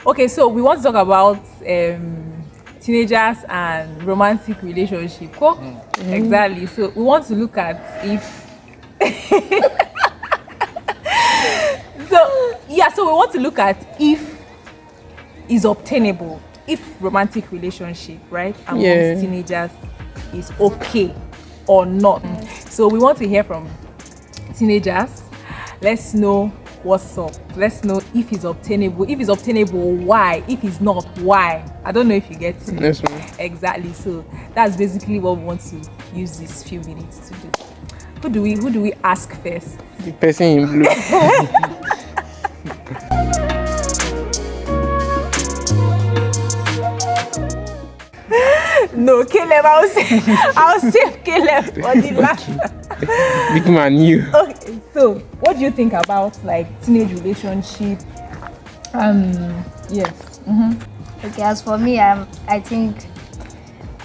Okay, so we want to talk about teenagers and romantic relationship. Exactly. So we want to look at if so we want to look at if is obtainable, if romantic relationship, right, amongst teenagers is okay or not. So we want to hear from teenagers. Let's know what's up. Let's know if it's obtainable. If it's obtainable, why? If it's not, why? I don't know if you get me. Yes, ma'am. Exactly. So that's basically what we want to use these few minutes to do. Who do we ask first? The person in blue. No, Caleb. I'll save Caleb for the last. Big man, you. Okay, so what do you think about like teenage relationship? Yes. Okay, as for me, I think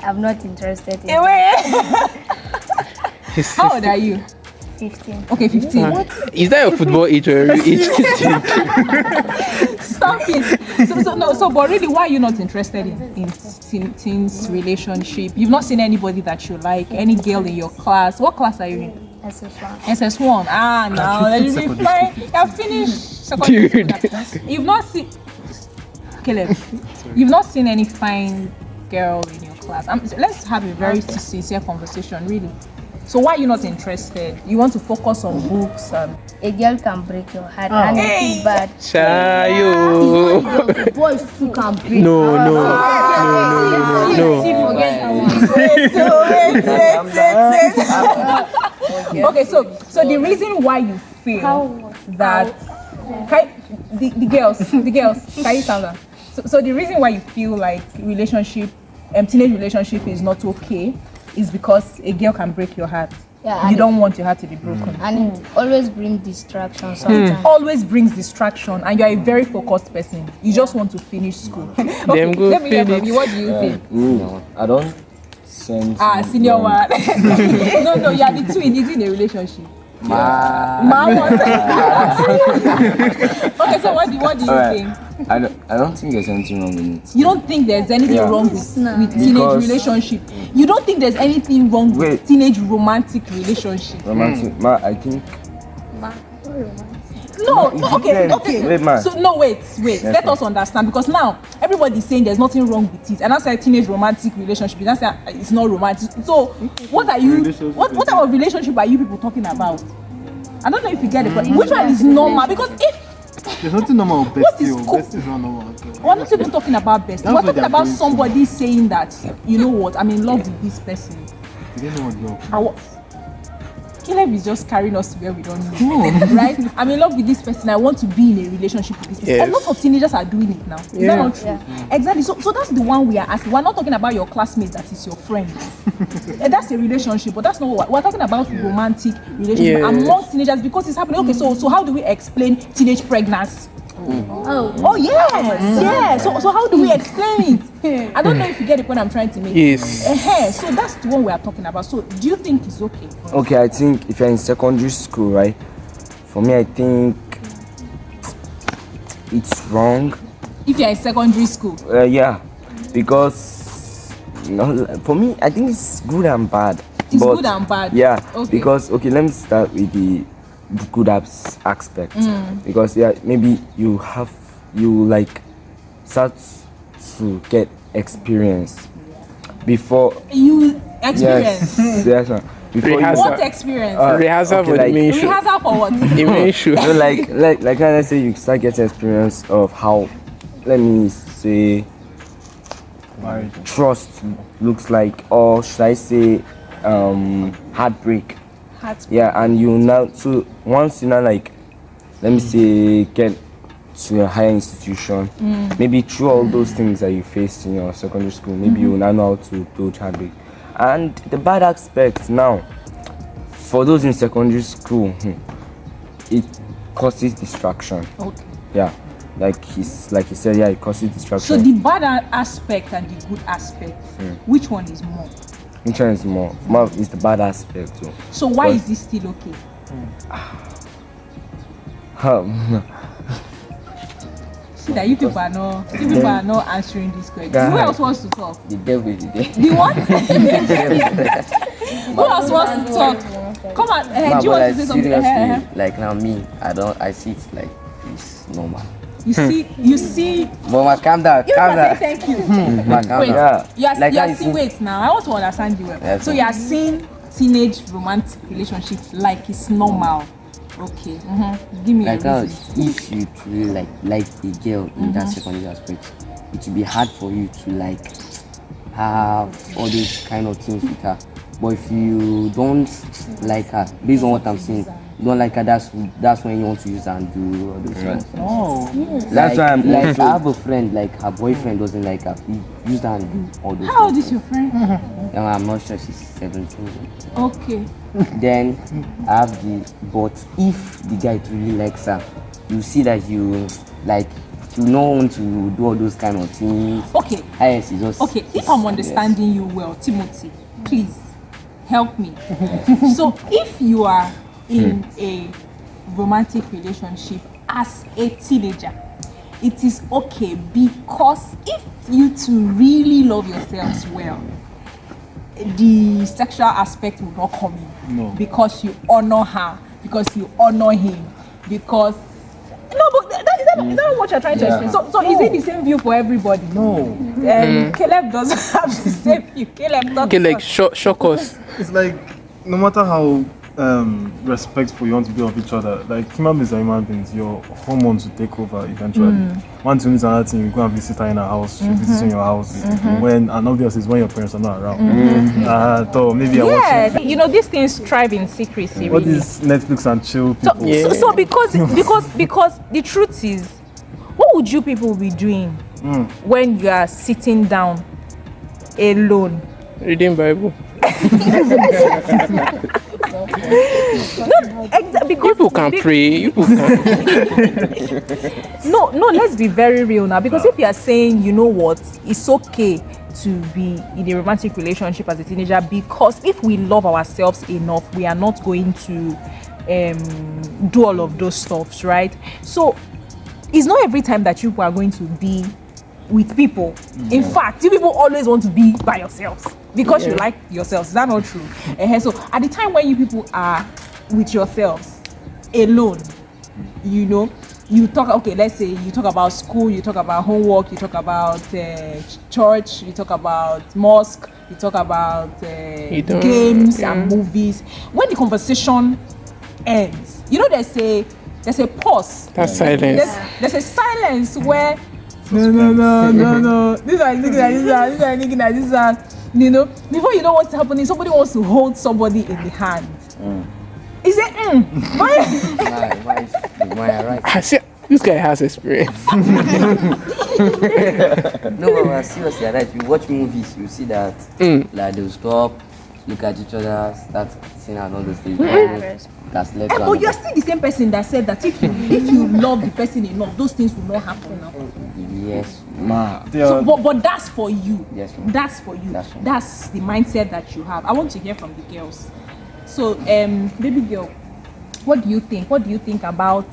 I'm not interested in How old are you? 15. Okay, 15. Is that your football age or your age? Stop it. So but really, why are you not interested in teens relationship? You've not seen anybody that you like, any girl in your class. What class are you in? SS1. SS1. Now you'll be fine. You've finished secondary school. You've not seen Caleb. You've not seen any fine girl in your class. Let's have a very sincere conversation, really. So why are you not interested? You want to focus on books and A girl can break your heart and it's bad. Chayo. The boys too can break. No. Okay, so the reason why you feel that the girls, can you calm down? So the reason why you feel like teenage relationship is not okay is because a girl can break your heart. Yeah, you don't want your heart to be broken. And it always brings distraction sometimes. Always brings distraction, and you are a very focused person. You just want to finish school. Okay, let me hear from you. What do you think? No, I don't sense. Senior man. No, you are the twin. Is in a relationship. Okay, so what do you think? I don't think there's anything wrong with it. You don't think there's anything wrong with teenage relationship? You don't think there's anything wrong with teenage romantic relationship? Romantic, I think. No, okay. Wait, man. So no, wait. Let us understand, because now everybody's saying there's nothing wrong with it, and that's a teenage romantic relationship. That's it's not romantic. So what are you? What type of relationship are you people talking about? I don't know if you get it, but which one is normal? Because if there's nothing normal with what is bestie is not normal. We're not even talking about best. We're talking about somebody saying that, you know what, I'm in love with this person. You don't know what love. Caleb is just carrying us to where we don't know, right? I'm in love with this person. I want to be in a relationship with this person. Yes. A lot of teenagers are doing it now. Is that not true? Yeah. Exactly. So that's the one we are asking. We're not talking about your classmate that is your friend. That's a relationship, but that's not what we're talking about. Romantic relationship among teenagers, because it's happening. Okay, so how do we explain teenage pregnancy? Oh yes. So how do we explain it? I don't know if you get the point I'm trying to make. Yes. So that's the one we are talking about. So do you think it's okay? Okay, I think if you're in secondary school, right? For me, I think it's wrong. If you're in secondary school? Yeah, because for me, I think it's good and bad. It's good and bad. Yeah. Okay. Because let me start with the good aspect. Because maybe you start to get experience before you experience. Yes. Before what experience? Rehearsal for the main show. Rehearsal for what? The main show. So like let's say you start getting experience of how, let me say, trust looks like, or should I say heartbreak. Yeah, and you now, so once you now, like, let me say, get to a higher institution, maybe through all those things that you faced in your secondary school, maybe you now know how to dodge heartbreak. And the bad aspect now, for those in secondary school, it causes distraction. Okay. Yeah, like he said, it causes distraction. So the bad aspect and the good aspect, which one is more? Which one is more? More is the bad aspect too. So why is this still okay? see that you people are not answering this question. God. Who else wants to talk? The devil is there. The what? Who else wants to talk? Come on, do you want to say something? Seriously, like now me, I see it like it's normal. You see. Mama, calm down, calm down. Thank you. Ma, calm Wait, down. you are Like that seeing. is- Wait now, I want to understand you well. Yes, So you are seeing teenage romantic relationship like it's normal. Okay. Give me Like a now, reason. if you truly like a girl in that secondary aspect, it will be hard for you to like have all these kind of things with her. But if you don't like her, based on what I'm seeing, you don't like her, that's when you want to use her and do all those things. Oh. That's why I'm like also- I have a friend, like her boyfriend doesn't like her. He used her and do all those How old things. is your friend? I'm not sure she's 17. Okay. Then I have but if the guy truly likes her, you see that you know want to do all those kind of things. Okay. Yes, it's just Okay, if I'm understanding you well, Timothy, please help me. So if you are in a romantic relationship as a teenager, it is okay because if you two really love yourselves well, the sexual aspect will not come in. No. Because you honor her, because you honor him, because but is that what you're trying to explain? So is it the same view for everybody? No. Caleb doesn't have the same view. Caleb doesn't. Okay, like shock us. It's like no matter how respectful you want to be of each other, like human beings are human beings, your hormones will take over eventually. Once you need another thing, you go and visit her in her house, she visits in your house. And obviously it's when your parents are not around. So maybe I watch Yeah, you know these things thrive in secrecy. all Really. these Netflix and chill So, people. so because the truth is, what would you people be doing when you are sitting down alone? Reading Bible. Because People can pray. People can. no, let's be very real now. Because if you are saying, you know what, it's okay to be in a romantic relationship as a teenager, because if we love ourselves enough, we are not going to do all of those stuffs, right? So it's not every time that you are going to be with people. In fact, you people always want to be by yourselves because you like yourselves. Is that not true? So at the time when you people are with yourselves alone, you know, you talk, okay, let's say you talk about school, you talk about homework, you talk about church, you talk about mosque, you talk about games and movies. When the conversation ends, you know, there's a pause. That's silence. There's a silence where no. This one, you know, before you know what's happening, somebody wants to hold somebody in the hand. Is it Why right? I see, this guy has experience. No, but seriously, right? You watch movies, you see that like they'll stop, look at each other, start saying and all those things. That's left. but you're still the same person that said that if you love the person enough, those things will not happen now. Yes. So, but that's for you. Yes, ma'am. That's for you. That's for me. That's the mindset that you have. I want to hear from the girls. So, baby girl, what do you think? What do you think about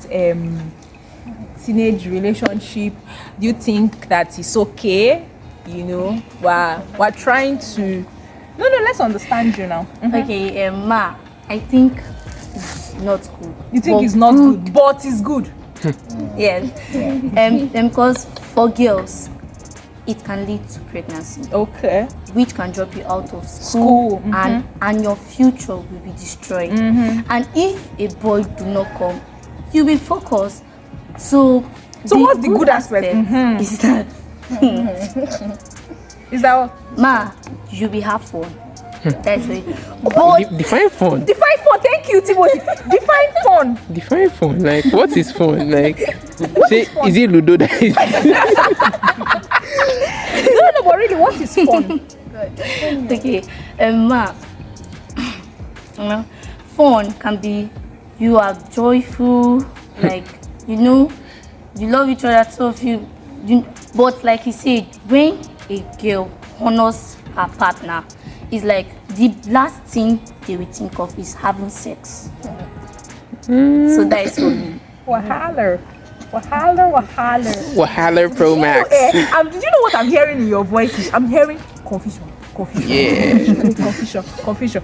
teenage relationship? Do you think that it's okay? You know, we're trying to. No, let's understand you now. Okay, Ma, I think it's not good. You think it's not good, but it's good. Yes. Because for girls, it can lead to pregnancy, Okay. which can drop you out of school, and your future will be destroyed. And if a boy do not come, you'll be focused. So what's the good aspect? Is that Is that what? Ma, you'll be have fun. That's it. But Define fun. Define fun. Thank you, Timothy. Define fun. Define fun. Like, what is fun? Like, say, is it Ludo that is? No, but really, what is fun? okay, Ma, fun can be you are joyful, like you know, you love each other, so if you but like you said, when a girl honors her partner, it's like the last thing they will think of is having sex. So that is for me. Wahala. Wahala Pro Max. Did you know what I'm hearing in your voice? I'm hearing confusion. Yeah. Confusion.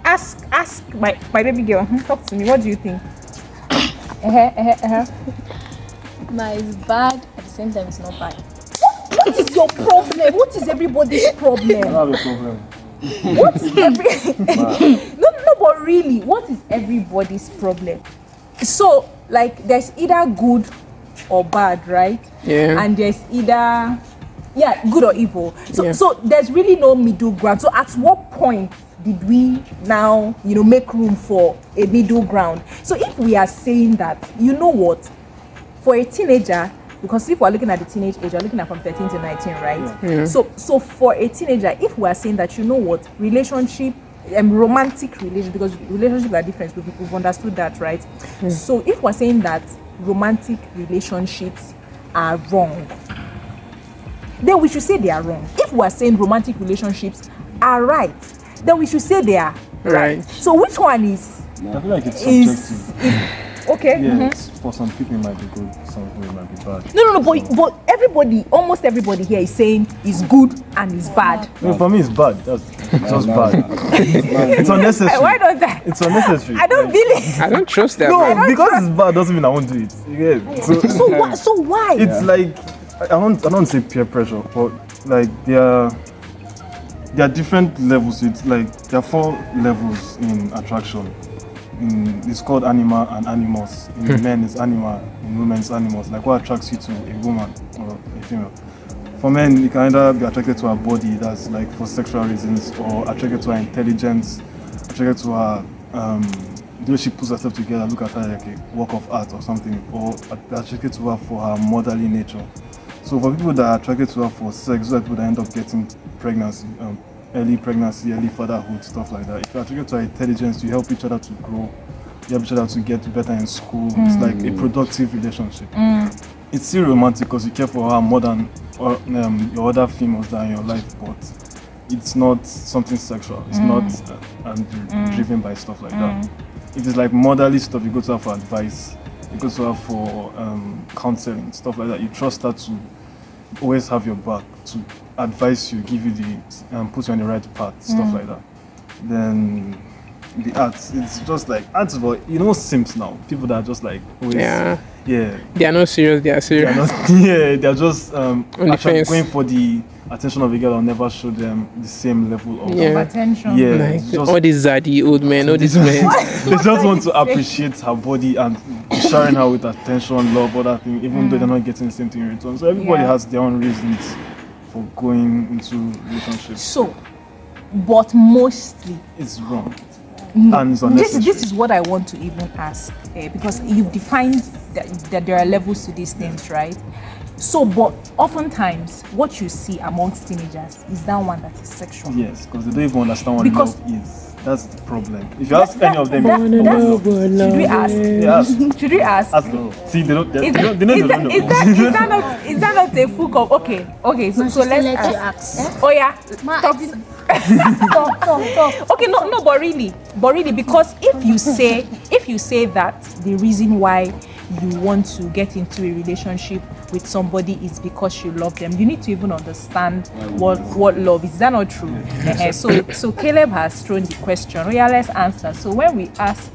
Ask my baby girl. Talk to me. What do you think? Nah, it's bad. At the same time, it's not bad. What is your problem? What is everybody's problem? I have a problem. What is no, but really, what is everybody's problem? So, like, there's either good or bad, right? Yeah. And there's either good or evil. So, Yeah. so there's really no middle ground. So, at what point did we now, make room for a middle ground? So, if we are saying that, you know what, for a teenager, because if we're looking at the teenage age, we're looking at from 13 to 19, right? Yeah. So for a teenager, if we are saying that, you know what, relationship, romantic relationship, because relationships are different, we've understood that, right? So if we're saying that romantic relationships are wrong, then we should say they are wrong. If we're saying romantic relationships are right, then we should say they are right. So which one is? I feel like it's subjective. Okay. Yeah, for some people it might be good, some people it might be bad. No, but everybody, almost everybody here is saying it's good and it's bad. No, for me it's bad. That's just bad. It's unnecessary. Why don't I? It's unnecessary. I don't believe. I don't trust that. No, man. because it's bad doesn't mean I won't do it. Yeah. So why? It's like I don't say peer pressure, but like there are different levels. It's like there are 4 levels in attraction. It's called animal and animals. In men it's animal, in women it's animals. Like what attracts you to a woman or a female. For men, you can either be attracted to her body, that's like for sexual reasons, or attracted to her intelligence, attracted to her the way she puts herself together, look at her like a work of art or something, or attracted to her for her motherly nature. So for people that are attracted to her for sex, those are people that end up getting pregnancy, early pregnancy, early fatherhood, stuff like that. If you're attracted to her intelligence, you help each other to grow, you help each other to get better in school. It's like a productive relationship. It's still romantic because you care for her more than your other females that are in your life, but it's not something sexual. It's not driven by stuff like that. It is like motherly stuff. You go to her for advice, you go to her for counseling, stuff like that. You trust her to always have your back, to advise you, give you the put you on the right path, stuff like that. Then the arts, it's just like arts, but simps now. People that are just like always, They are not serious. They are serious. They're just the fence. going for the attention of a girl. I'll never show them the same level of attention. Yeah, Like just, all these zaddy old men, all these men. they just want to appreciate her body and sharing her with attention, love, other things, even though they're not getting the same thing in return. So everybody has their own reasons for going into relationships. So, but mostly it's wrong. And it's unnecessary. This is what I want to even ask, because you've defined that there are levels to these things, right? So, but oftentimes what you see amongst teenagers is that one that is sexual. Yes, because they don't even understand what Because- love is. That's the problem. If you ask any of them, Should we ask? they ask. Should we ask? Ask them. See, they don't know. Is that not a full of okay? So let's let you ask. ask. Oh yeah, Ma, talk. Talk. Okay, no, but really, because if you say that the reason why you want to get into a relationship with somebody is because you love them, you need to even understand what love is. Is that not true? So Caleb has thrown the question. Oh yeah, let's answer. So when we ask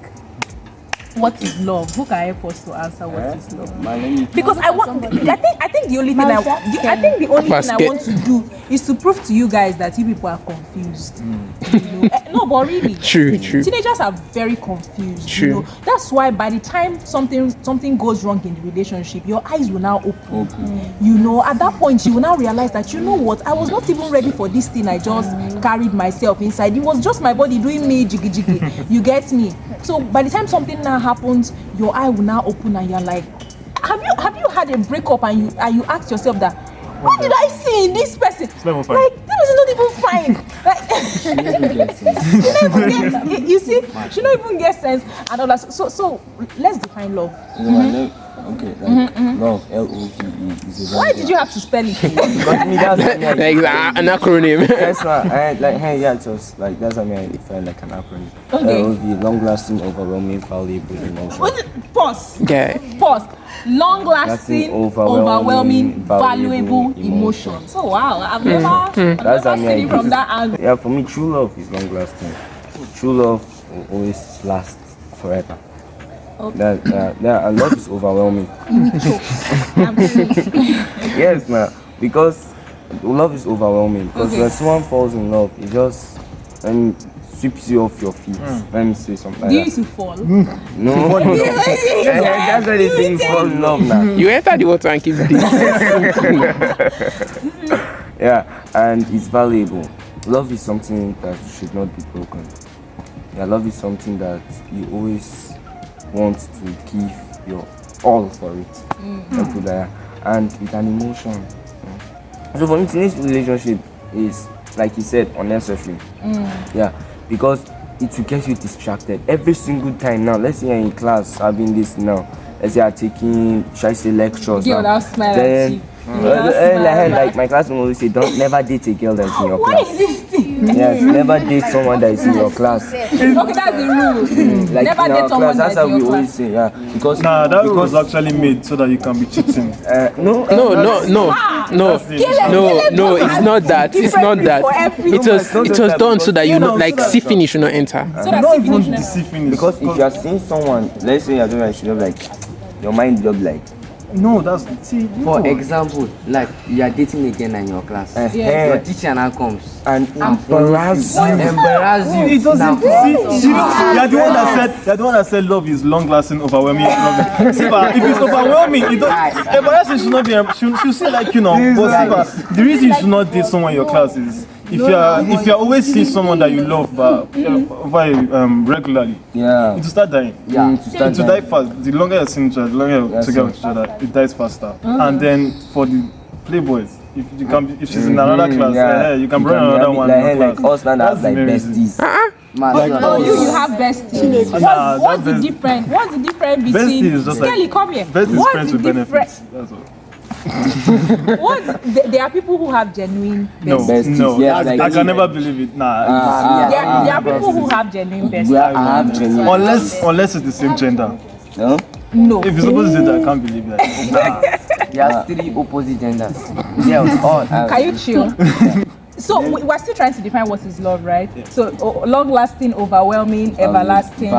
what is love, who can help us to answer what is love? Because I think the only thing I want to do is to prove to you guys that you people are confused. No, but really, True. teenagers are very confused. True. That's why by the time something goes wrong in the relationship, your eyes will now open. At that point you will now realize that you know what, I was not even ready for this thing I just carried myself inside. It was just my body doing me jiggy. You get me? So by the time something now happens, your eye will now open and you're like, have you had a breakup and you ask yourself that, what did I see in this person? never fine. Like, this is not even fine. Like, you see, she don't even get sense and all that. So let's define love. Okay, love, L-O-V-E is a Why did you have to spell it? Because me, that's Like an acronym. that's not, just like that's what I mean. I define like an acronym. Okay. L-O-V, long-lasting, overwhelming, valuable emotion. Pause. Yeah. Pause. long-lasting, overwhelming, valuable emotions. Oh wow, I've never seen it from that angle. Yeah, for me, true love is long-lasting. True love will always last forever. Okay. And love is overwhelming. Yes, man. Because love is overwhelming. Because when someone falls in love, it just sweeps you off your feet. Let me say something like Do you used to fall? No. That's why they say you fall in love now. You enter the water and keep deep. Yeah, and it's valuable. Love is something that should not be broken. Yeah, love is something that you always want to give your all for it. And it's an emotion. So for me, teenage relationship is, like you said, unnecessary. Yeah, because it will get you distracted every single time. Now, let's say you're in class having this now. Let's say you're taking, should I say, lectures. Girl, now. I'll smile at you. Like my classmate always say, don't never date a girl that's in your class. What is this thing? Yes, never date someone that is in your class. Okay, that's the rule. Like Never in date our someone class, that's that's how in we your always class. say, yeah. Because That rule was actually made so that you can be cheating. no, It's not that. It's not that. It was done so that you know, like, see finish, you not enter. So that's Not the even finish. the see finish. because if you are seeing someone, let's say you're doing a should like your mind just like no, that's see. For example, like you are dating again in your class. Your teacher now comes and embarrass you. embarrass you. It doesn't. Now, See, you're the one that said love is long-lasting, overwhelming. See, but if it's overwhelming, it don't. Embarrassing should not be. Should say like But see, but the reason you should not date someone in your class is if you're always seeing someone that you love, but regularly, it will start dying. It will die fast. The longer you're seeing each other, the longer you're together with each other, it dies faster. And then for the playboys, if she's in another class, you can bring another one. Like us now have like besties. You have besties. What's the difference? What's the difference between? Bestie is just Skelly, like come here. besties What's friends the with difference? benefits. That's all. There are people who have genuine No, besties. Besties, yeah, I like can never believe it. Nah, There are people who have genuine besties. I have genuine. unless it's the same gender. No? No. If you're supposed to say that, I can't believe that. there's three opposite genders. Girls, all. Can you chill? So we're still trying to define what is love, right? So long-lasting, overwhelming, everlasting,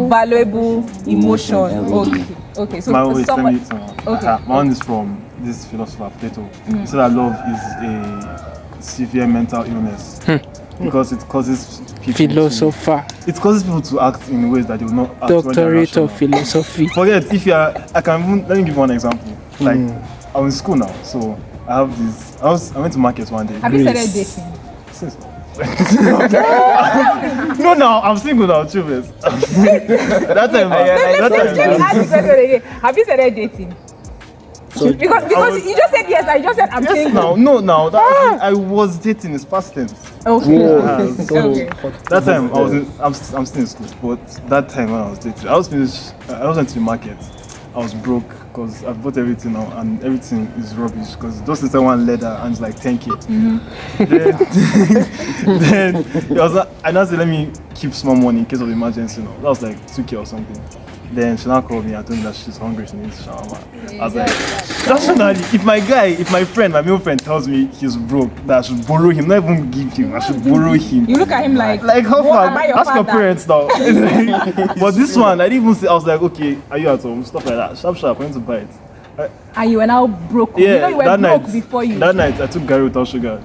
valuable, emotion. Okay. So My own someone. my one is from this philosopher Plato. He said that love is a severe mental illness because it causes people Philosopher, it causes people to act in ways that they will not act when they're doctorate rational. of philosophy. Forget if you are. Let me give one example. Like I'm in school now, so I have this. I went to market one day. Have you started dating? Since no, I'm single now, children. That time, Have you started dating? Because you just said yes, I just said I'm single. No, I was dating. It's past tense. Okay. Okay. That time I'm still in school, but that time when I was dating, I was went to the market. I was broke because I bought everything now and everything is rubbish because just the one leather and it's like 10k. Then it was I now said let me keep small money in case of emergency. That was like 2k or something. Then she now called me and told me that she's hungry, she needs shawarma. I was like, rationally, if my male friend tells me he's broke, that I should borrow him, not even give him, I should borrow him. You look at him like how what, far? am I your Ask your father? parents now. But this one, I didn't even say, I was like, okay, are you at home? Stuff like that. Sharp, I went to buy it. And you were now broke. Yeah, You know you were that broke night, before you. That night, I took Gary without sugar.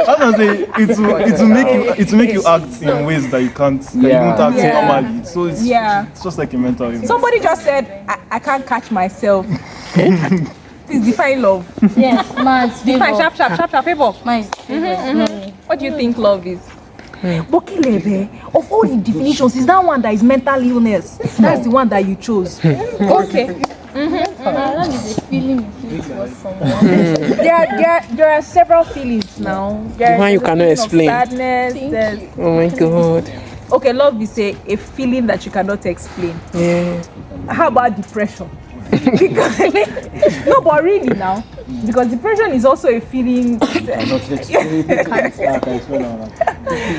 I was saying, it will make you act in ways that you can't, that you won't act normally. So it's just like a mental illness. Somebody just said, I can't catch myself. Please define love. Yes, man's Define favor. sharp, favor. Man's favor. What do you think love is? But Kilebe, of all the definitions, is that one that is mental illness? That's the one that you chose. Okay. Love is a feeling you feel for someone. There are several feelings now. The one you there's a cannot feeling of explain. Sadness. There's, Oh my god. okay, love is a feeling that you cannot explain. Yeah. How about depression? Because no, but really now, because depression is also a feeling.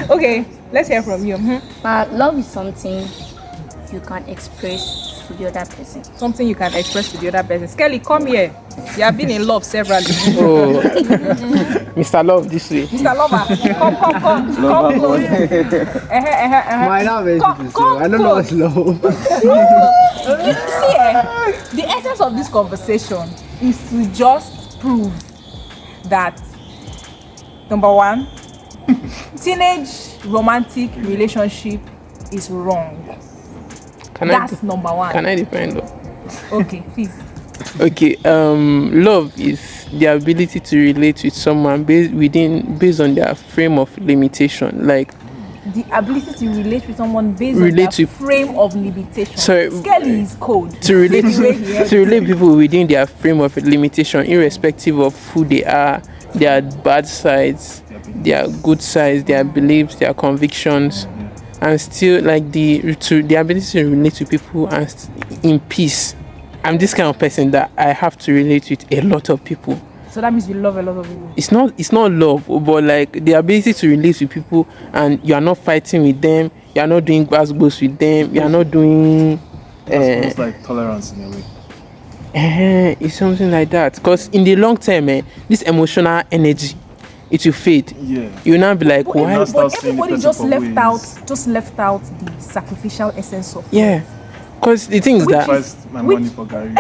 Okay, let's hear from you. But love is something you can express to the other person. Something you can express to the other person. Skelly, come here. You have been in love severally. Oh, Mr. Love, this way. Mr. Lover, come close. My love is I don't know what's love. You see, the essence of this conversation is to just prove that, number one, teenage romantic relationship is wrong. That's number one. Can I defend though? Okay, please. Okay, love is the ability to relate with someone based on their frame of limitation. Like the ability to relate with someone based on their frame of limitation. Sorry, Skelly is code. To relate people within their frame of limitation, irrespective of who they are, their bad sides, their good sides, their beliefs, their convictions, and still like the ability to relate to people and in peace. I'm this kind of person that I have to relate with a lot of people. So that means you love a lot of people. It's not love, but like the ability to relate with people and you are not fighting with them, you are not doing goes with them, you are not doing it's like tolerance in a way. It's something like that. Because in the long term, this emotional energy, it will fade. Yeah. You will now be like, why? But everybody just left out the sacrificial essence of yeah. Because the thing is that my money for Gary.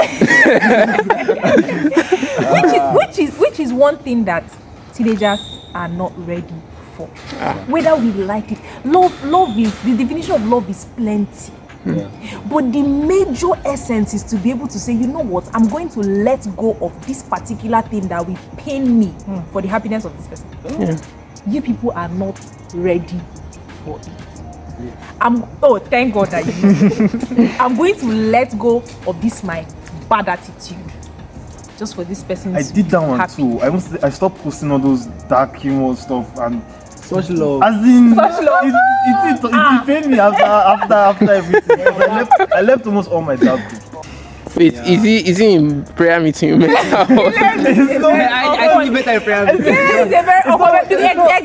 which is one thing that teenagers are not ready for. Whether we like it, love is the definition of love is plenty. Yeah. But the major essence is to be able to say, you know what, I'm going to let go of this particular thing that will pain me for the happiness of this person. Yeah. You people are not ready for it. Thank God that you I'm going to let go of this my bad attitude just for this person's I did that one too. I stopped posting all those dark humor stuff and such love. As in, such love. It paid me after everything. I left almost all my dark groups. Wait, is he in prayer meeting? I think you better in prayer meeting.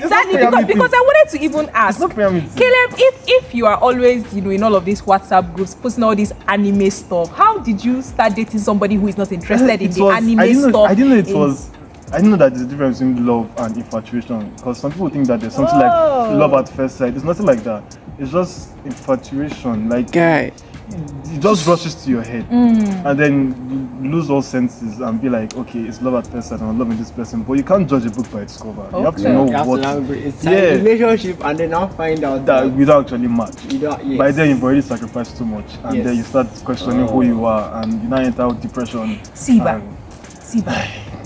Exactly, because I wanted to even ask Caleb, if you are always, in all of these WhatsApp groups posting all this anime stuff, how did you start dating somebody who is not interested in the anime stuff? I didn't know that there's a difference between love and infatuation, because some people think that there's something like love at first sight. There's nothing like that. It's just infatuation. Like, guy, it just rushes to your head, and then you lose all senses and be like, okay, it's love at first sight and I'm loving this person. But you can't judge a book by its cover. You have to know it's a relationship, and then now find out that we don't actually match. Yes. By then you've already sacrificed too much, and then you start questioning who you are, and you now enter depression. Siba,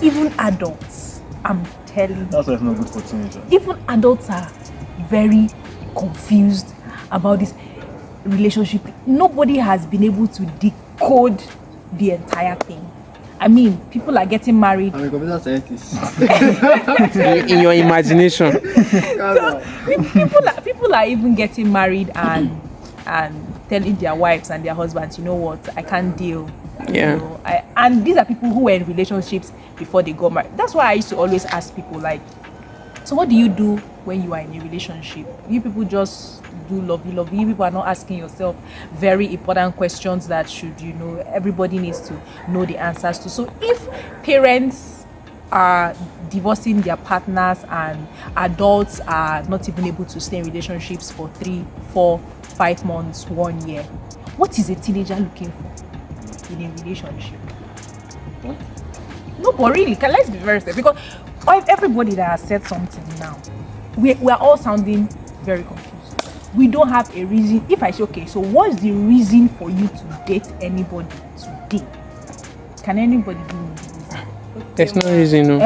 even adults, I'm telling you, that's why it's not good for teenagers. Even adults are very confused about this relationship. Nobody has been able to decode the entire thing. I mean, people are getting married. I'm a computer scientist. in your imagination. So, people are even getting married and telling their wives and their husbands, you know what, I can't deal. Yeah. And these are people who were in relationships before they got married. That's why I used to always ask people, like, so what do you do when you are in a relationship? You people just do lovey. You people are not asking yourself very important questions that everybody needs to know the answers to. So if parents are divorcing their partners and adults are not even able to stay in relationships for 3, 4, 5 months, 1 year, what is a teenager looking for in a relationship? No, but really, let's be very serious, because everybody that has said something now, we are all sounding very confused. We don't have a reason. If I say, okay, so what's the reason for you to date anybody today? Can anybody give me the reason? There's no reason, no.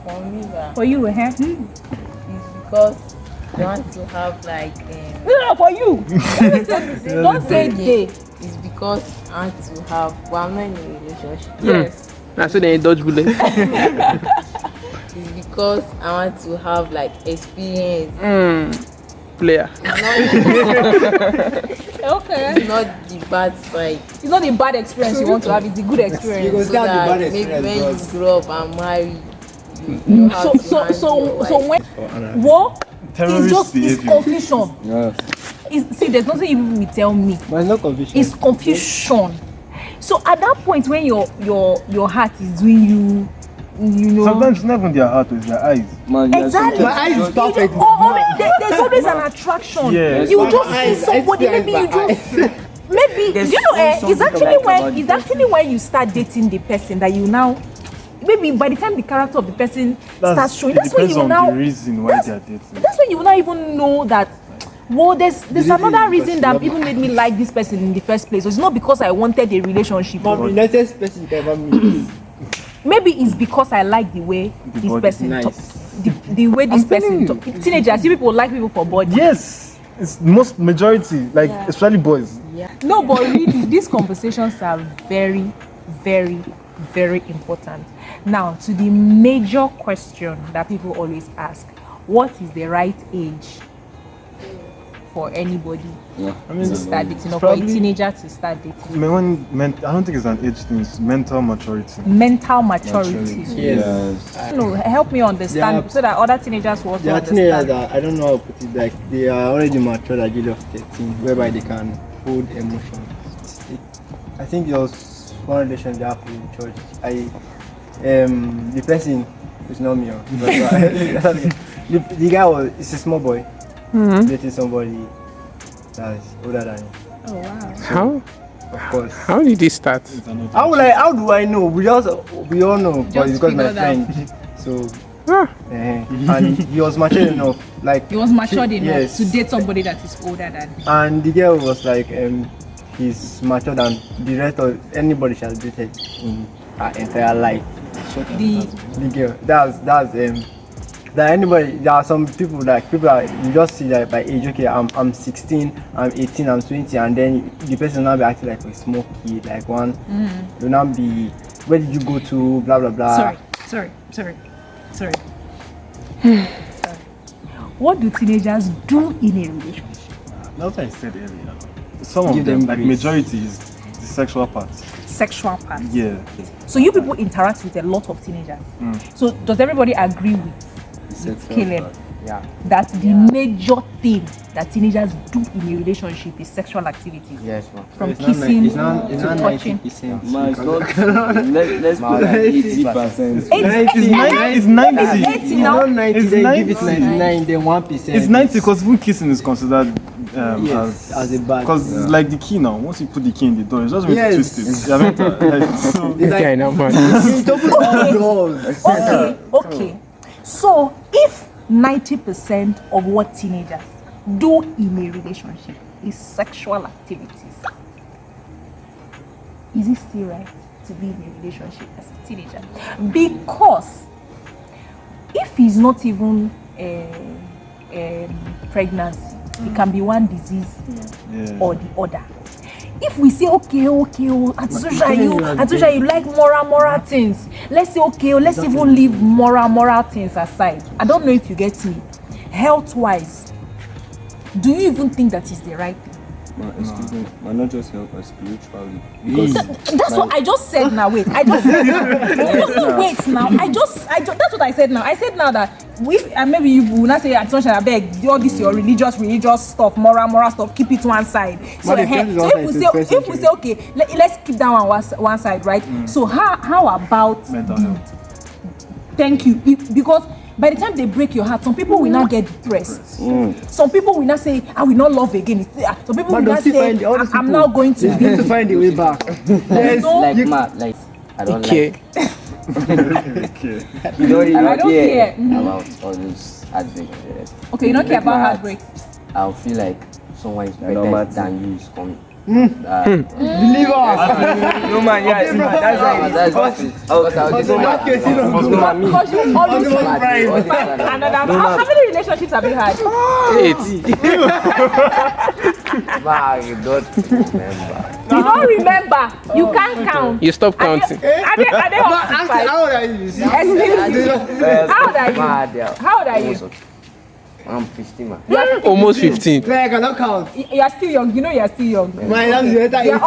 For me, for you, it's because they want to have like. No, for you. Don't say they. It's because I want to have. Well, I'm not in a relationship. Yes. That's so they dodge bullets. It's because I want to have like experience. Player. Okay. It's not the bad side. It's not the bad experience you want to have, it's the good experience. Because So that the bad maybe experience. when you grow up and marry, you have to So handle your when wife. war is Terrorist just behavior. confusion. Yes. see, there's nothing you will tell me. But it's not confusion. It's confusion. So at that point when your heart is doing you know. Sometimes it's not even their heart, it's their eyes. Man, Exactly. My eyes is perfect. There's always an attraction. Yes. You just see somebody, maybe you just maybe There's you know something it's actually like about when the it's actually when you start dating the person that you now maybe by the time the character of the person starts showing, that's when depends you on now the reason why they are dating. that's when you will not even know that. Well, there's reason another is reason that because even made me like this person in the first place. It's not because I wanted a relationship. Mom, the nicest person you can ever meet. Maybe it's because I like the way this body. person Nice. talk, the way this person telling talk. Teenagers, you people like people for body. Yes, it's most majority, like especially boys. No, but really, these conversations are very, very, very important. Now, to the major question that people always ask: what is the right age for anybody to start dating, or for a teenager to start dating? I don't think it's an age thing, it's mental maturity. Mental maturity. Yes. No, help me understand so that other teenagers will also There are teenagers understand. that I don't know how to put it, like they are already mature at the age of 13, whereby they can hold emotions. I think there was one relation that happened in church. The person is not me. The guy is a small boy dating somebody that's older than him. Oh wow. How? Of course. How did it start? How do I know? We all know, but it's because my figured out. friend. So and he was mature enough, like He was matured enough yes. to date somebody that is older than him. And the girl was like, he's mature than the rest of anybody she has dated in her entire life. The girl, that's that anybody. There are some people you just see that by age. Okay, I'm 16, I'm 18, I'm 20, and then the person will now be acting like a small kid, like one. Will now be, where did you go to? Blah blah blah. Sorry. What do teenagers do in a relationship? That's what I said earlier. Some of Give them, them like grace. majority, is the sexual part. Sexual part. Yeah. So you people interact with a lot of teenagers. So does everybody agree with Caleb that the major thing that teenagers do in a relationship is sexual activity? Yes, man. From It's not kissing it's not to touching. 90%. Man, it's not. Let's put like 80%. It's 90. It's 80 It's now. not 90, It's they 90. give it 99, then 1%. It's 90 because even kissing is considered Yes, as a bad. Because it's like the key now. Once you put the key in the door, it's just going to Yes. twist it. You have to, so, This guy now, man. It's open all doors. Okay. So if 90% of what teenagers do in a relationship is sexual activities, is it still right to be in a relationship as a teenager? Because if it's not even pregnancy, it can be one disease or the other. If we say okay, Atusha, you like moral things. Let's say okay, let's even leave moral things aside. I don't know if you get me. Health-wise, do you even think that is the right thing? Excuse me, why not just help us spiritually? Because That's what I just said now. Wait, I just said wait now. I just that's what I said now. I said now that maybe you will not say Atusha, I beg all this your religious stuff, moral stuff, keep it one side. So, if we say okay, let's keep that one side, right? So how about mental health. Thank you. Because by the time they break your heart, some people will not get depressed. Some people will not say, I will not love again. Some people will not say, I'm now going to They need to find a way back. Like I don't like. You don't really I don't care. about all this heartbreak. Okay, you don't care about heartbreak. I'll feel like someone is know, better Martin. than you is coming. Believe us. no man, yeah, that's That's it. Because I'll just Because you always Always find another. How many relationships have you had? 8. Wow, you don't remember. You don't remember. You can't count. You stop counting. Are they up to 5? How old are you? Excuse me. How old are you? Mad, yeah. How old are you? Almost okay. I'm 15, man. Almost 15. Man, I cannot count. You are still young. You know you are still young. My name is Reta. You're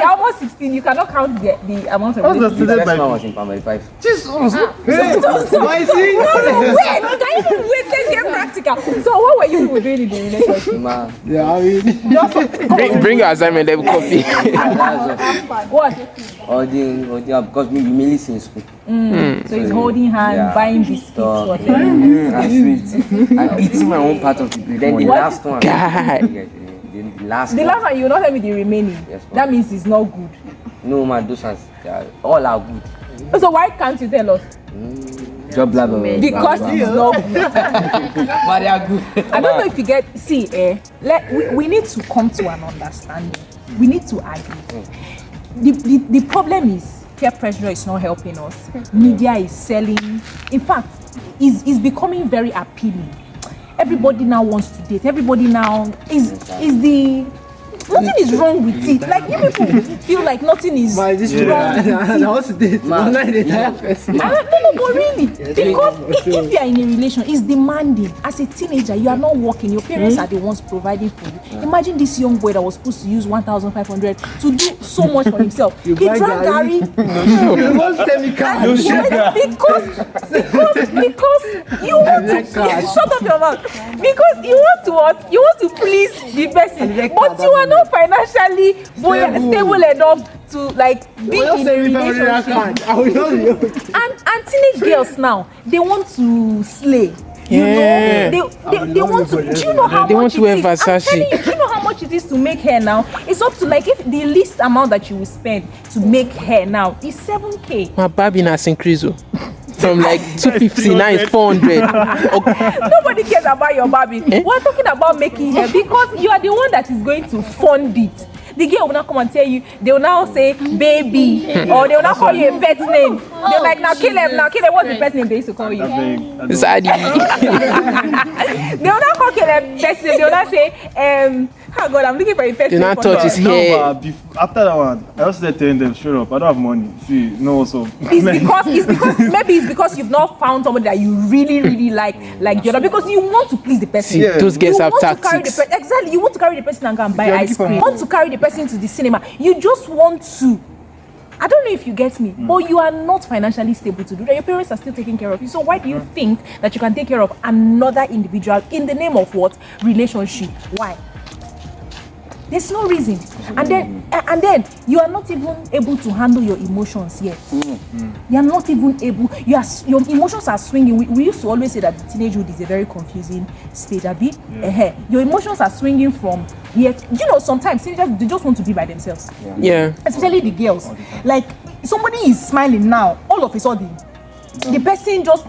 almost 16. You cannot count the amount of. What's the The student first by man was in primary 5. Jesus. My see? No, wait. Can you wait? Let's get practical. So what were you doing in the relationship? Man, Yeah, I mean. Bring your assignment, let me copy. What? because we mainly in school. So he's holding hand, yeah. buying biscuits, Stop. whatever. And sweet. I'm eating my own part of the bread. Then the What? last one. God. The last The one. last one, you will not tell me the remaining. Yes, ma'am. That means it's not good. No, man, those ones, all are good. So why can't you tell us? Job blah, blah, blah, Because blah, it's blah. not good. But they are good. I don't know if you get, we need to come to an understanding. We need to argue. The problem is peer pressure is not helping us. Media is selling. In fact, is becoming very appealing. Everybody now wants to date. Everybody now is the nothing is wrong with it. Like you people feel like nothing is My this wrong with I want to date. I'm not the entire person. No, but really, because if you are in a relation, it's demanding. As a teenager, you are not working. Your parents are the ones providing for you. Imagine this young boy that was supposed to use 1,500 to do so much for himself. He buy drank Gary. Gary. You want to tell me car? Because you want to shut up your mouth. Because you want to what? You want to please the person, but you are not financially stable enough to like be in a relationship. I will not be okay. And teenage girls now, they want to slay. You Yeah. know, they want to. Do you know how They want much to wear it is? I'm Versace. telling you, do you know how much it is to make hair now? It's up to like if the least amount that you will spend to make hair now is 7K. My baby has increased from like 250, now it's 400. Nobody cares about your baby. We're talking about making hair because you are the one that is going to fund it. The girl will not come and tell you, they will now say baby, or they will not call you a pet name. They're like, now kill him, what's the pet name they used to call you? Zaddy. They will not call Caleb pet name, they will not say, oh God, I'm looking for a pet Do name. not for touch you." his hair. After that one, I just started telling them straight up, I don't have money. See, no, also. It's because you've not found somebody that you really like the other, because you want to please the person. See, those girls You have want to carry tactics. exactly, you want to carry the person and go and buy You're ice looking for cream. You more. want to carry the person to the cinema. You just want to. I don't know if you get me, but you are not financially stable to do that. Your parents are still taking care of you. So why do you think that you can take care of another individual in the name of what? Relationship. Why? There's no reason. And then you are not even able to handle your emotions yet. You are not even able. Your emotions are swinging. We used to always say that the teenagehood is a very confusing stage. Your emotions are swinging from here. You know, sometimes teenagers, they just want to be by themselves. Yeah. Especially the girls. Like somebody is smiling now, all of a sudden. The person just,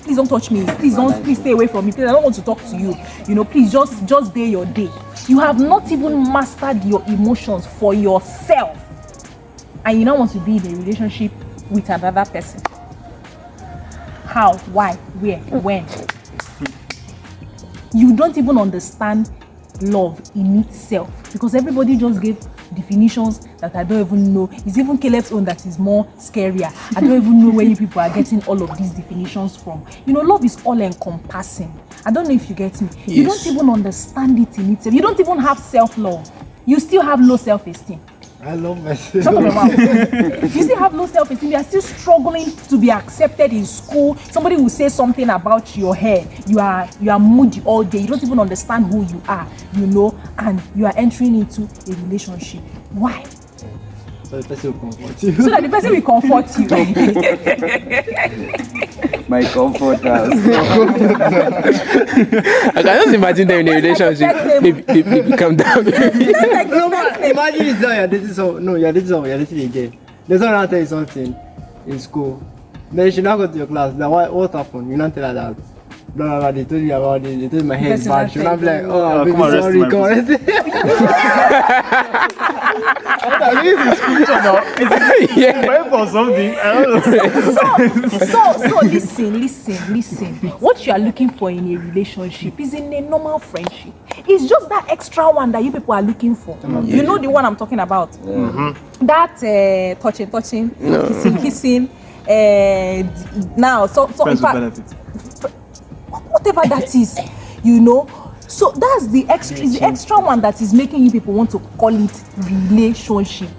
please don't touch me. Please stay away from me. Please, I don't want to talk to you. You know, please just day your day. You have not even mastered your emotions for yourself. And you now want to be in a relationship with another person. How? Why? Where? When? You don't even understand love in itself, because everybody just gave definitions that I don't even know. It's even Caleb's own that is more scarier. I don't even know where you people are getting all of these definitions from. You know, love is all encompassing. I don't know if you get me. Yes. You don't even understand it in itself. You don't even have self-love. You still have low self-esteem. I love myself. Shut up your mouth. You still have low self-esteem. You are still struggling to be accepted in school. Somebody will say something about your hair. You are moody all day. You don't even understand who you are, you know, and you are entering into a relationship. Why? So the person will comfort you. So that the person will comfort you. My comforters. I can just imagine them in a relationship. Baby, calm down. No, man, imagine it's not you're dating you're dating again. There's someone will tell you something in school. Then she now go to your class. Now what happened? You not tell her that. Blah, blah, blah, they told you about it. They told you my hair is bad. She will not be like, oh, baby, come arrest sorry, my come arrest me. Yeah. Pray for something. I don't know. So listen. What you are looking for in a relationship is in a normal friendship. It's just that extra one that you people are looking for. You know the one I'm talking about. That touching, kissing. Now, so in Friends with fact, benefits. whatever that is, you know. So that's the extra one that is making you people want to call it relationship.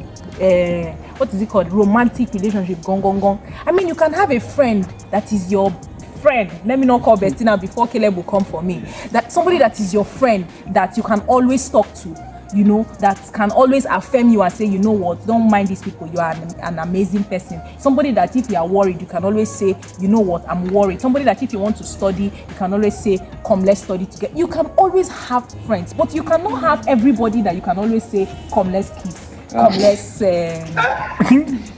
What is it called? Romantic relationship. Gong. I mean, you can have a friend that is your friend. Let me not call bestie now before Caleb will come for me. That somebody that is your friend that you can always talk to. You know, that can always affirm you and say, you know what, don't mind these people, you are an amazing person. Somebody that if you are worried, you can always say, you know what, I'm worried. Somebody that if you want to study, you can always say, come, let's study together. You can always have friends, but you cannot have everybody that you can always say, come, let's kiss, come, let's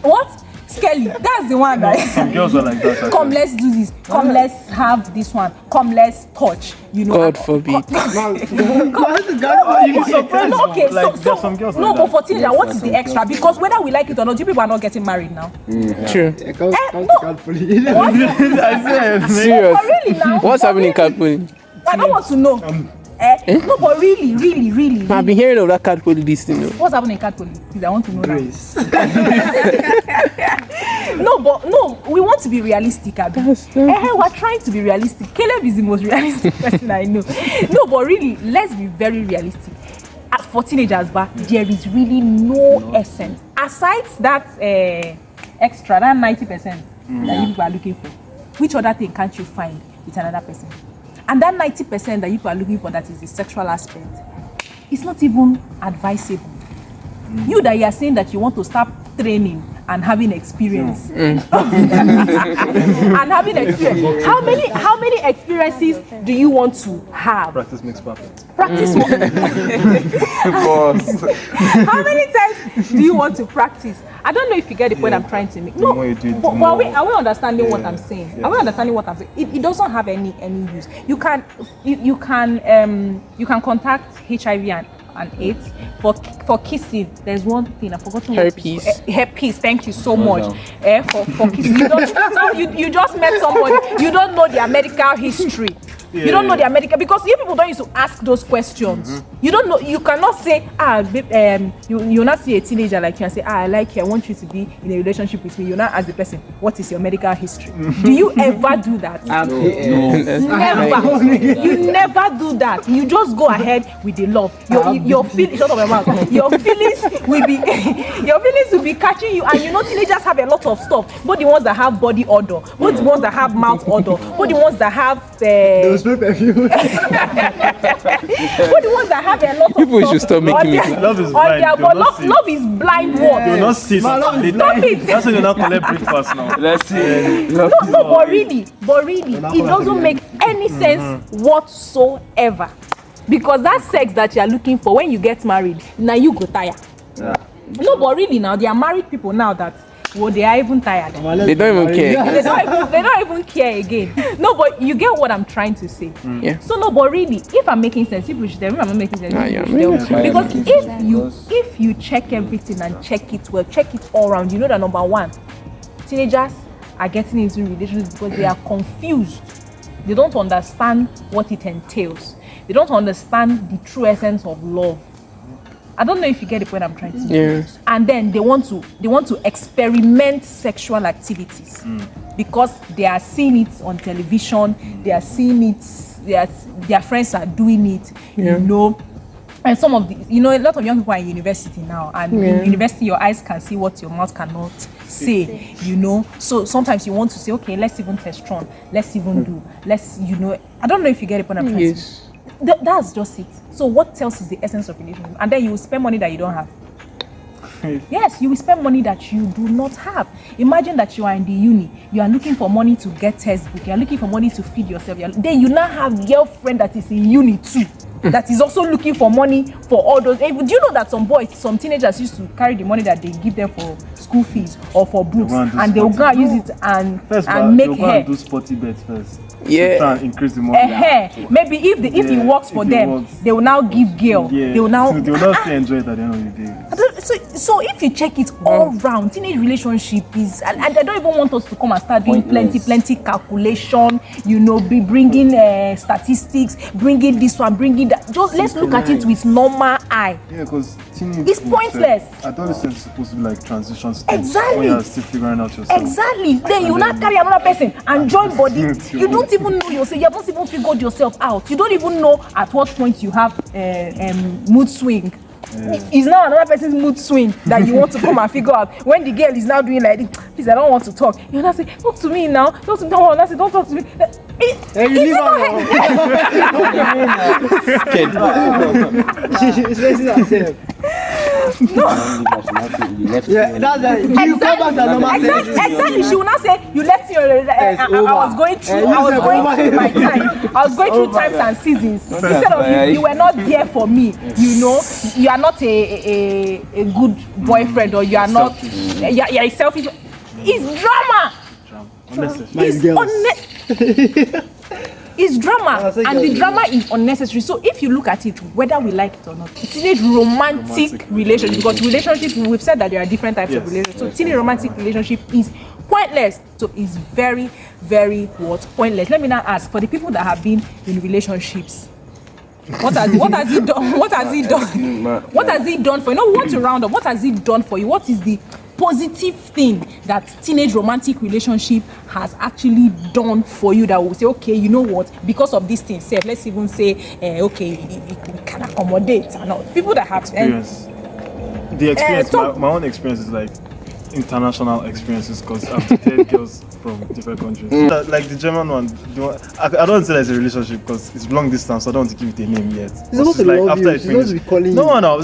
what? Skelly, that's the one that some girls are like that. Come, let's do this. Come, let's have this one. Come, let's touch. You know. God forbid. You'd be surprised. No, okay, like, there's some girls no, like but for that. teenager, what is the extra? Because whether we like it or not, you people are not getting married now. True. I said, Serious. But really now. What's happening in Calpoli? I don't want to know. No, but really. I've been hearing of that Calpoli this thing. What's happening in Catholic? Please, I want to know that. No, we want to be realistic, Abby. We're trying to be realistic. Caleb is the most realistic person I know. No, but really, let's be very realistic. For teenagers, but there is really no essence. Aside that extra, that 90% that you people are looking for, which other thing can't you find with another person? And that 90% that you people are looking for, that is the sexual aspect, it's not even advisable. You that you are saying that you want to start training and having experience. And having experience. How many experiences do you want to have? Practice makes perfect. Practice what? How many times do you want to practice? I don't know if you get the point I'm trying to make. No, but are we understanding what I'm saying? Yes. Are we understanding what I'm saying? It doesn't have any use. You can contact HIV and AIDS for kissing. There's one thing I forgot. Herpes. Herpes. Thank you so much. For kissing, you just met somebody. You don't know their medical history. You don't know their medical, because you people don't used to ask those questions. You don't know. You cannot say you not see a teenager like you and say I like you, I want you to be in a relationship with me. You not ask the person what is your medical history. Do you ever do that? No. Never. You never do that. You just go ahead with the love. Your feelings, shut up your mouth. Your feelings will be catching you, and you know teenagers have a lot of stuff. Both the ones that have body odor, both the ones that have mouth odor, both the ones that have perfume. Both the ones that have a lot of People should stop making me laugh. Love is blind. Love is blind. What? They will not see. Stop it. That's why they not collect breakfast now. Let's see. No, but really, it doesn't make any sense whatsoever. Because that sex that you are looking for when you get married, now you go tired. No, but really now, there are married people now that, well, they are even tired. They don't even care. They don't even care again. No, but you get what I'm trying to say. Yeah. So no, but really, if I'm making sense, people should tell me I'm not making sense. Because if you check everything and check it well, check it all around, you know that number one, teenagers are getting into relationships because they are confused. They don't understand what it entails. They don't understand the true essence of love. I don't know if you get the point I'm trying to make. Yes. And then they want to experiment sexual activities because they are seeing it on television. They are seeing it. Their friends are doing it. You know. And some of a lot of young people are in university now, and in university your eyes can see what your mouth cannot say, So sometimes you want to say, okay, let's even test run, let's even do, I don't know if you get it when I'm trying to say. That's just it. So what else is the essence of relationship? And then you will spend money that you don't have. Yes, you will spend money that you do not have. Imagine that you are in the uni, you are looking for money to get textbook, you are looking for money to feed yourself. Then you now have girlfriend that is in uni too. That is also looking for money for all those. Do you know that some teenagers used to carry the money that they give them for school fees or for books, and they'll go and use it and make hair. Do sporty bets first. Yeah. Try and increase the money. Maybe if it works for them, they will now give girl. Yeah. They will now still enjoy it at the end of the day. So if you check it all round, teenage relationship is, and I don't even want us to come and start doing plenty calculation, bringing statistics, bringing this one, bringing that. Just let's look at it with normal eye. Yeah, because teenage It's pointless. Adolescence is supposed to be like transition stage. Exactly. When you're still figuring out yourself. Exactly. Then you will not carry another person and join body. You don't even know yourself. You have not even figured yourself out. You don't even know at what point you have mood swing. It's now another person's mood swing that you want to come and figure out. When the girl is now doing like this, please, I don't want to talk. You now say, talk to me now. Don't talk to me. Hey, you leave her. She's raising herself. Yeah, that's right. You come back to normal. Exactly. She will not say you left me. I was going through my time. I was going through times and seasons. Instead of you were not there for me. You know, you are not a good boyfriend, or you are not. You're selfish. It's drama. It's drama, and the drama is unnecessary. So if you look at it, whether we like it or not, teenage romantic relationship, because relationship, we've said that there are different types of relationships. So teenage romantic relationship is pointless. So it's very, very pointless. Let me now ask, for the people that have been in relationships, what has he done? What has he done? What has he done for you? No, we want to round up. What has he done for you? What is the positive thing that teenage romantic relationship has actually done for you that will say, okay, you know what, because of this thing, say, let's even say, okay, you can accommodate and all. People that have experience. The experience, my own experience is like international experiences, because I've dated girls from different countries. Like the German one, I don't say there's a relationship because it's long distance, so I don't want to give it a name yet. It's like after I finish.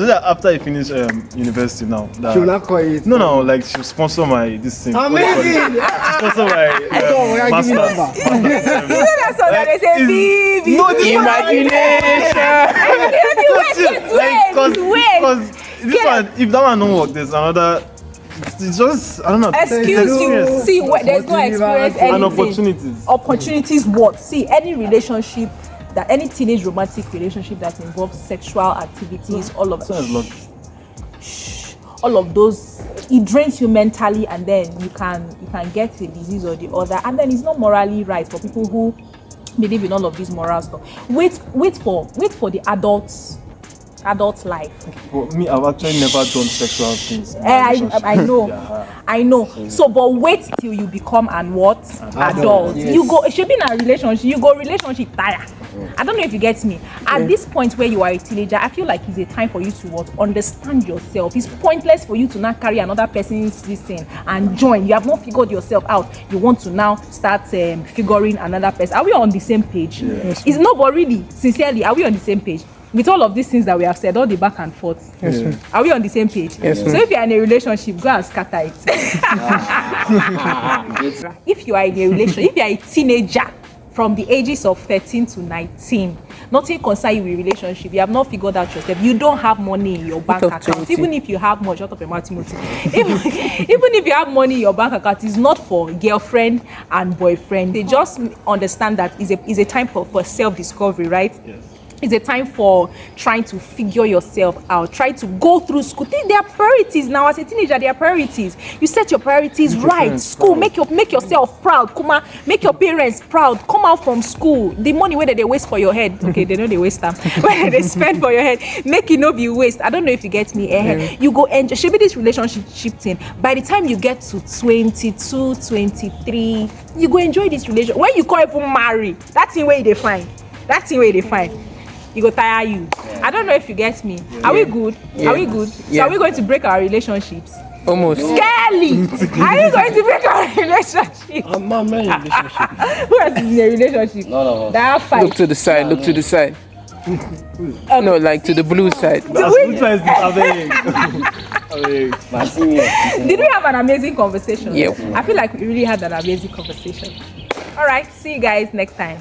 After I finish university now. She will not call it. No, like she'll sponsor this thing. Amazing! She'll sponsor my master's. You know that song that they say, baby. No, the imagination. Because this one, if that one don't work, there's another. It's just, I don't know. Excuse you. See, there's no experience. And opportunities. Opportunities what? See, any relationship, any teenage romantic relationship that involves sexual activities, all of those, it drains you mentally, and then you can get a disease or the other, and then it's not morally right for people who believe in all of this moral stuff. Wait for the adult life. For me, I've actually never done sexual things. I know. So, but wait till you become an adult. Yes. You go. It should be in a relationship. You go relationship tire. I don't know if you get me. At this point where you are a teenager, I feel like it's a time for you to understand yourself. It's pointless for you to not carry another person's thing and join. You have not figured yourself out. You want to now start figuring another person. Are we on the same page? Yes. It's not, but really, sincerely, are we on the same page? With all of these things that we have said, all the back and forth, are we on the same page? Yes, so if you are in a relationship, go and scatter it. If you are in a relationship, if you are a teenager from the ages of 13 to 19, nothing concerns you with relationship, you have not figured out yourself, you don't have money in your bank account. Even if you have money, shut up your mouth, Timothy. Even if you have money in your bank account, it's not for girlfriend and boyfriend. They just understand that is a time for self-discovery, right? Yes. It's a time for trying to figure yourself out, try to go through school. There are priorities now. As a teenager, there are priorities. You set your priorities right. School, make yourself proud. Kuma, make your parents proud. Come out from school. The money where they waste for your head. Okay, they know they waste them. Where they spend for your head, make it not be waste. I don't know if you get me. You go enjoy. Should be this relationship thing. By the time you get to 22, 23, you go enjoy this relationship. When you can't even marry, that's the way they find. You go tire you. I don't know if you get me. Are we good? Are we good? So are we going to break our relationships? Almost. Scarily. Are you going to break our relationships? I'm not in a relationship. Who else is in a relationship? None of us. That have fight. Look to the side. No, like to the blue side. Did we have an amazing conversation? Yep. I feel like we really had an amazing conversation. All right. See you guys next time.